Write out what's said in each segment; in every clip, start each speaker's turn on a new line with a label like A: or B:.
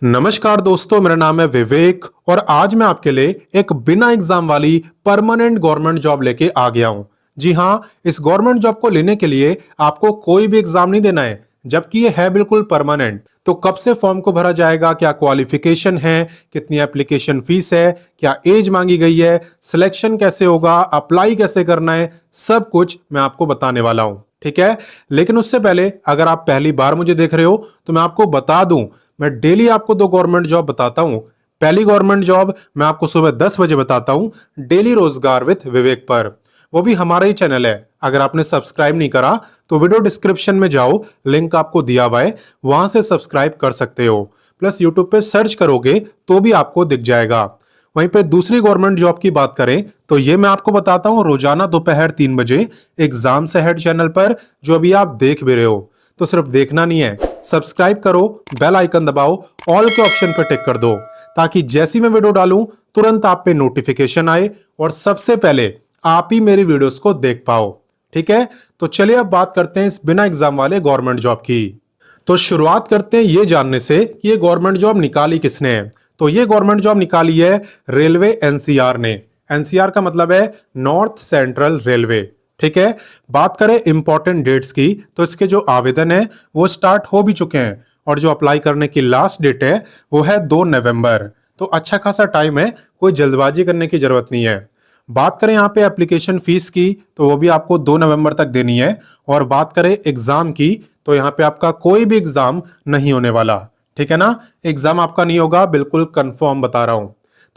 A: नमस्कार दोस्तों, मेरा नाम है विवेक और आज मैं आपके लिए एक बिना एग्जाम वाली परमानेंट गवर्नमेंट जॉब लेके आ गया हूं। जी हां, इस गवर्नमेंट जॉब को लेने के लिए आपको कोई भी एग्जाम नहीं देना है, जबकि ये है बिल्कुल परमानेंट। तो कब से फॉर्म को भरा जाएगा, क्या क्वालिफिकेशन है, कितनी एप्लीकेशन फीस है, क्या एज मांगी गई है, सिलेक्शन कैसे होगा, अप्लाई कैसे करना है, सब कुछ मैं आपको बताने वाला हूं। ठीक है, लेकिन उससे पहले अगर आप पहली बार मुझे देख रहे हो तो मैं आपको बता दूं, मैं डेली आपको दो गवर्नमेंट जॉब बताता हूं। पहली गवर्नमेंट जॉब मैं आपको सुबह 10 बजे बताता हूं, डेली रोजगार विद विवेक पर। वो भी हमारा ही चैनल है। अगर आपने सब्सक्राइब नहीं करा तो वीडियो डिस्क्रिप्शन में जाओ, लिंक आपको दिया हुआ है, वहां से सब्सक्राइब कर सकते हो। प्लस यूट्यूब पे सर्च करोगे तो भी आपको दिख जाएगा। वहीं पे दूसरी गवर्नमेंट जॉब की बात करें तो ये मैं आपको बताता हूं रोजाना दोपहर 3 बजे एग्जाम से हेड चैनल पर, जो अभी आप देख भी रहे हो। तो सिर्फ देखना नहीं है, सब्सक्राइब करो, बेल आइकन दबाओ, ऑल के ऑप्शन पर टिक कर दो, ताकि जैसी मैं वीडियो डालूं तुरंत आप पे नोटिफिकेशन आए और सबसे पहले आप ही मेरी वीडियोस को देख पाओ। ठीक है, तो चलिए अब बात करते हैं इस बिना एग्जाम वाले गवर्नमेंट जॉब की। तो शुरुआत करते हैं ये जानने से कि ये गवर्नमेंट जॉब निकाली किसने है। तो ये गवर्नमेंट जॉब निकाली है रेलवे एनसीआर ने। एनसीआर का मतलब है नॉर्थ सेंट्रल रेलवे। ठीक है, बात करें इंपॉर्टेंट डेट्स की तो इसके जो आवेदन है वो स्टार्ट हो भी चुके हैं और जो अप्लाई करने की लास्ट डेट है वो है 2 नवंबर। तो अच्छा खासा टाइम है, कोई जल्दबाजी करने की जरूरत नहीं है। बात करें यहाँ पे एप्लीकेशन फीस की तो वो भी आपको 2 नवंबर तक देनी है। और बात करें एग्जाम की तो यहाँ पे आपका कोई भी एग्जाम नहीं होने वाला। ठीक है ना, एग्जाम आपका नहीं होगा, बिल्कुल कंफर्म बता रहा हूं।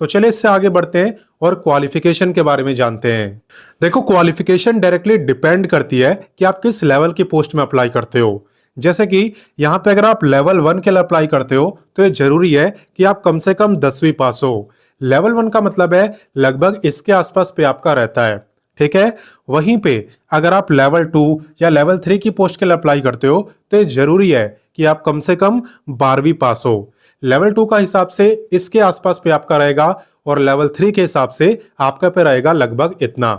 A: तो चलिए इससे आगे बढ़ते हैं और क्वालिफिकेशन के बारे में जानते हैं। देखो, क्वालिफिकेशन डायरेक्टली डिपेंड करती है कि आप किस लेवल की पोस्ट में अप्लाई करते हो। जैसे कि यहाँ पे अगर आप लेवल 1 के लिए अप्लाई करते हो तो ये जरूरी है कि आप कम से कम 10वीं पास हो। लेवल 1 का मतलब है लगभग इसके आसपास पे आपका रहता है। ठीक है, वहीं पे अगर आप लेवल 2 या लेवल 3 की पोस्ट के लिए अप्लाई करते हो तो ये जरूरी है कि आप कम से कम 12वीं पास हो। लेवल 2 का हिसाब से इसके आसपास पे आपका रहेगा और लेवल 3 के हिसाब से आपका पे रहेगा लगभग इतना।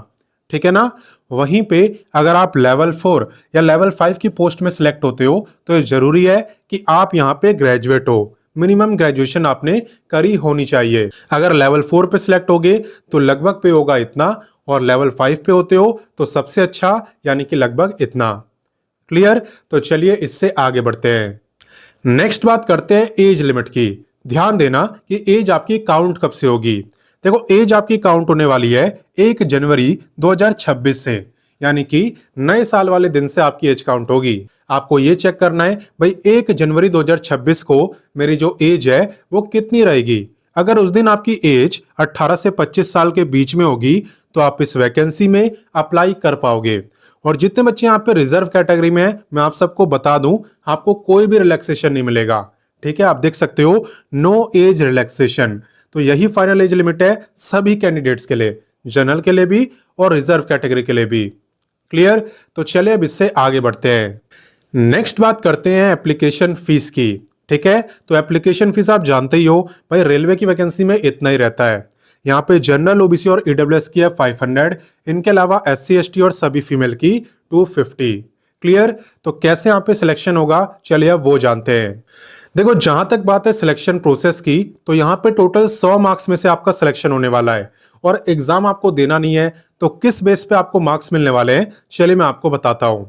A: ठीक है ना, वहीं पे अगर आप लेवल 4 या लेवल 5 की पोस्ट में सिलेक्ट होते हो तो ये जरूरी है कि आप यहाँ पे ग्रेजुएट हो। मिनिमम ग्रेजुएशन आपने करी होनी चाहिए। अगर लेवल 4 पे सिलेक्ट होगे तो लगभग पे होगा इतना, और लेवल 5 पे होते हो तो सबसे अच्छा यानी कि लगभग इतना। क्लियर? तो चलिए इससे आगे बढ़ते हैं। नेक्स्ट बात करते हैं एज लिमिट की। ध्यान देना कि एज आपकी काउंट कब से होगी। देखो, एज आपकी काउंट होने वाली है 1 जनवरी 2026 से, यानी कि नए साल वाले दिन से आपकी एज काउंट होगी। आपको ये चेक करना है भाई 1 जनवरी 2026 को मेरी जो एज है वो कितनी रहेगी। अगर उस दिन आपकी एज 18 से 25 साल के बीच में होगी तो आप इस वैकेंसी में अप्लाई कर पाओगे। और जितने बच्चे यहाँ पे रिजर्व कैटेगरी में हैं, मैं आप सबको बता दूं, आपको कोई भी रिलैक्सेशन नहीं मिलेगा। ठीक है, आप देख सकते हो नो एज रिलैक्सेशन। तो यही फाइनल एज लिमिट है सभी कैंडिडेट्स के लिए, जनरल के लिए भी और रिजर्व कैटेगरी के लिए भी। क्लियर? तो चलिए अब इससे आगे बढ़ते हैं। नेक्स्ट बात करते हैं एप्लीकेशन फीस की। ठीक है, तो एप्लीकेशन फीस आप जानते ही हो भाई, रेलवे की वैकेंसी में इतना ही रहता है। यहाँ पे जनरल, ओबीसी और ईडब्ल्यूएस की है 500, इनके अलावा एससी एसटी और सभी फीमेल की 250। क्लियर? तो कैसे यहाँ पे सिलेक्शन होगा, चलिए अब वो जानते हैं। देखो, जहां तक बात है सिलेक्शन प्रोसेस की तो यहाँ पे टोटल 100 मार्क्स में से आपका सिलेक्शन होने वाला है और एग्जाम आपको देना नहीं है। तो किस बेस पे आपको मार्क्स मिलने वाले हैं, चलिए मैं आपको बताता हूं।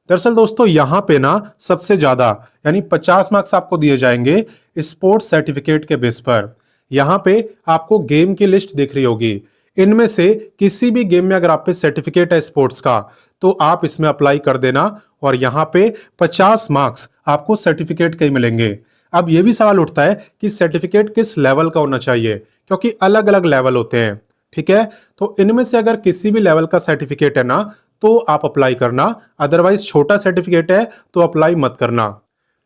A: दरअसल दोस्तों, यहाँ पे ना सबसे ज्यादा यानी 50 मार्क्स आपको दिए जाएंगे स्पोर्ट्स सर्टिफिकेट के बेस पर। यहाँ पे आपको गेम की लिस्ट दिख रही होगी, इनमें से किसी भी गेम में अगर आप पे सर्टिफिकेट है स्पोर्ट्स का तो आप इसमें अप्लाई कर देना और यहाँ पे 50 मार्क्स आपको सर्टिफिकेट के ही मिलेंगे। अब ये भी सवाल उठता है कि सर्टिफिकेट किस लेवल का होना चाहिए, क्योंकि अलग अलग लेवल होते हैं। ठीक है, तो इनमें से अगर किसी भी लेवल का सर्टिफिकेट है ना तो आप अप्लाई करना, अदरवाइज छोटा सर्टिफिकेट है तो अप्लाई मत करना।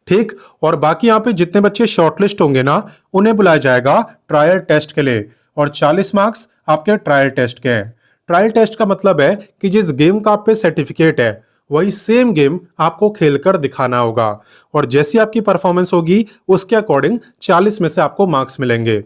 A: ठीक, और बाकी यहाँ पे जितने बच्चे शॉर्टलिस्ट होंगे ना उन्हें बुलाया जाएगा ट्रायल टेस्ट के लिए और 40 मार्क्स आपके ट्रायल टेस्ट के हैं। ट्रायल टेस्ट का मतलब है कि जिस गेम का आप पे सर्टिफिकेट है वही सेम गेम आपको खेलकर दिखाना होगा और जैसी आपकी परफॉर्मेंस होगी उसके अकॉर्डिंग 40 में से आपको मार्क्स मिलेंगे।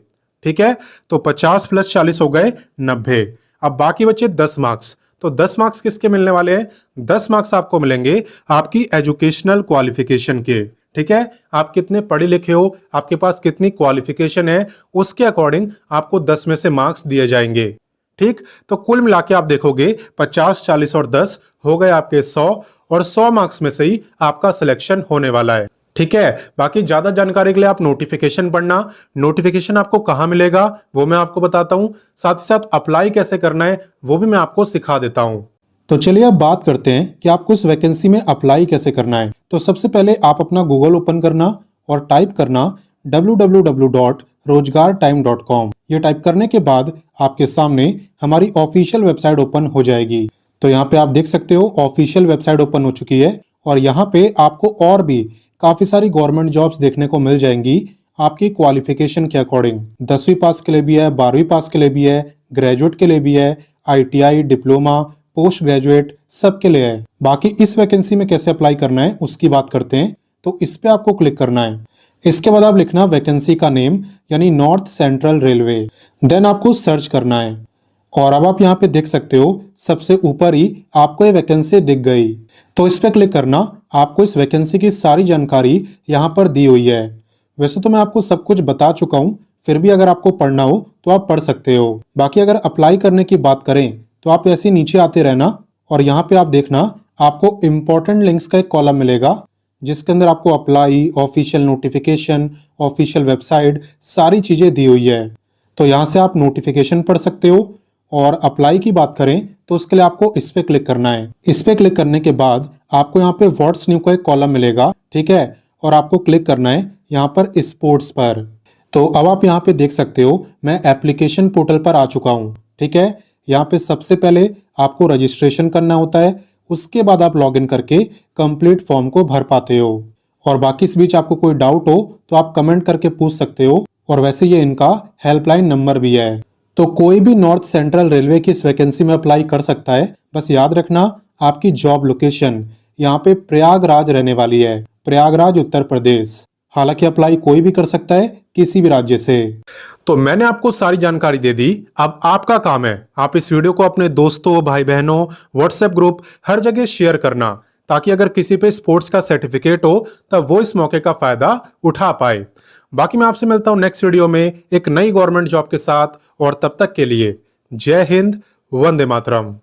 A: ठीक है, तो 50 प्लस 40 हो गए 90। अब बाकी बचे 10 मार्क्स। तो 10 मार्क्स किसके मिलने वाले हैं? 10 मार्क्स आपको मिलेंगे आपकी एजुकेशनल क्वालिफिकेशन के। ठीक है, आप कितने पढ़े लिखे हो, आपके पास कितनी क्वालिफिकेशन है, उसके अकॉर्डिंग आपको 10 में से मार्क्स दिए जाएंगे। ठीक, तो कुल मिला के आप देखोगे 50, 40 और 10 हो गए आपके 100, और 100 मार्क्स में से ही आपका सिलेक्शन होने वाला है। ठीक है, बाकी ज्यादा जानकारी के लिए आप नोटिफिकेशन पढ़ना। नोटिफिकेशन आपको कहां मिलेगा वो मैं आपको बताता हूं, साथ ही साथ अप्लाई कैसे करना है वो भी मैं आपको सिखा देता हूं। तो चलिए अब बात करते हैं कि आपको इस वैकेंसी में अप्लाई कैसे करना है। तो सबसे पहले आप अपना गूगल ओपन करना और टाइप करना www.rozgartime.com। ये टाइप करने के बाद आपके सामने हमारी ऑफिशियल वेबसाइट ओपन हो जाएगी। तो यहाँ पे आप देख सकते हो ऑफिशियल वेबसाइट ओपन हो चुकी है, और यहाँ पे आपको और भी काफी सारी गवर्नमेंट जॉब्स देखने को मिल जाएंगी आपकी क्वालिफिकेशन के अकॉर्डिंग। 10वीं पास के लिए भी है, 12वीं पास के लिए भी है, ग्रेजुएट के लिए भी है, ITI, डिप्लोमा, पोस्ट ग्रेजुएट सबके लिए है। बाकी इस वैकेंसी में कैसे अप्लाई करना है उसकी बात करते हैं। तो इस पे आपको क्लिक करना है। इसके बाद आप लिखना वैकेंसी का नेम, यानी नॉर्थ सेंट्रल रेलवे। देन आपको सर्च करना है, और अब आप यहाँ पे देख सकते हो सबसे ऊपर ही आपको ये वैकेंसी दिख गई। तो इस पे क्लिक करना। आपको इस वैकेंसी की सारी जानकारी यहाँ पर दी हुई है। वैसे तो मैं आपको सब कुछ बता चुका हूँ, फिर भी अगर आपको पढ़ना हो तो आप पढ़ सकते हो। बाकी अगर अप्लाई करने की बात करें तो आप ऐसे नीचे आते रहना, और यहाँ पे आप देखना आपको इंपॉर्टेंट लिंक्स का एक कॉलम मिलेगा, जिसके अंदर आपको apply, official notification, official website सारी चीजें दी हुई है। तो यहाँ से आप नोटिफिकेशन पढ़ सकते हो। और अप्लाई की बात करें तो उसके लिए आपको इस पे क्लिक करना है। इस पे क्लिक करने के बाद आपको यहाँ पे व्हाट्स न्यू का एक कॉलम मिलेगा, ठीक है, और आपको क्लिक करना है यहाँ पर स्पोर्ट्स पर। तो अब आप यहाँ पे देख सकते हो मैं एप्लीकेशन पोर्टल पर आ चुका हूँ। ठीक है, यहाँ पे सबसे पहले आपको रजिस्ट्रेशन करना होता है, उसके बाद आप लॉगिन करके कंप्लीट फॉर्म को भर पाते हो। और बाकी इस बीच आपको कोई डाउट हो तो आप कमेंट करके पूछ सकते हो, और वैसे ये इनका हेल्पलाइन नंबर भी है। तो कोई भी नॉर्थ सेंट्रल रेलवे की इस वैकेंसी में अप्लाई कर सकता है। बस याद रखना आपकी जॉब लोकेशन यहाँ पे प्रयागराज रहने वाली है, प्रयागराज उत्तर प्रदेश। हालांकि अप्लाई कोई भी कर सकता है किसी भी राज्य से। तो मैंने आपको सारी जानकारी दे दी, अब आपका काम है आप इस वीडियो को अपने दोस्तों, भाई बहनों, व्हाट्सएप ग्रुप हर जगह शेयर करना, ताकि अगर किसी पे स्पोर्ट्स का सर्टिफिकेट हो तब वो इस मौके का फायदा उठा पाए। बाकी मैं आपसे मिलता हूं नेक्स्ट वीडियो में एक नई गवर्नमेंट जॉब के साथ, और तब तक के लिए जय हिंद, वंदे मातरम।